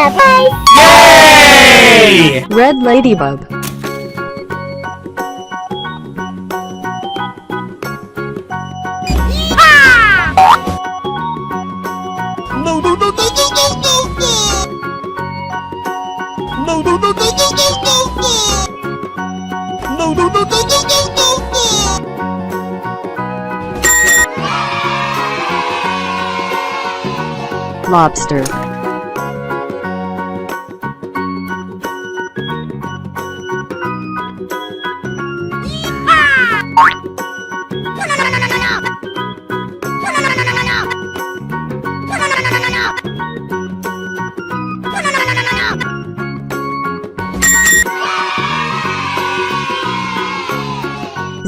Surprise! Yay! Red ladybug. No, no, no, no, no, no, no, no! No, no, no, no, no, no, no, no! No, no, no, no, no, no, no, no! Lobster.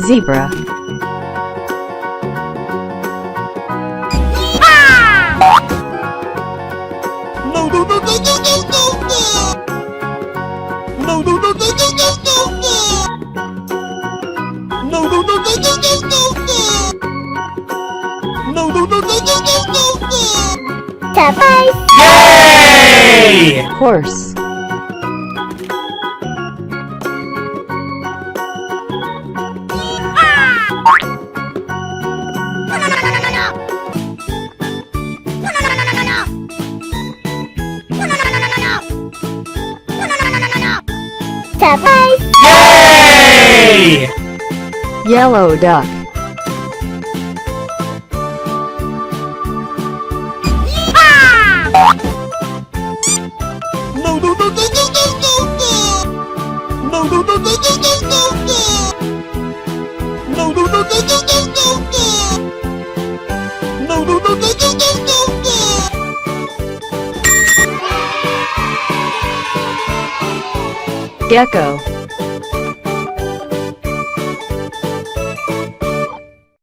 Zebra. No, no, no, no, no, no, no, no! No, no, no, no, no, no, no, no! No, no, no, no, no, no, no, no! No, no, no, no, no, no, no, no! Surprise! Yay! Horse. Surprise! Yay! Yellow duck. No, no, no, no, no, no, no, no! No, no, no, no, no, no, no, no! No, no, no, no, no, no, no, no! No, no, no, no, no, no, no, no! Gecko.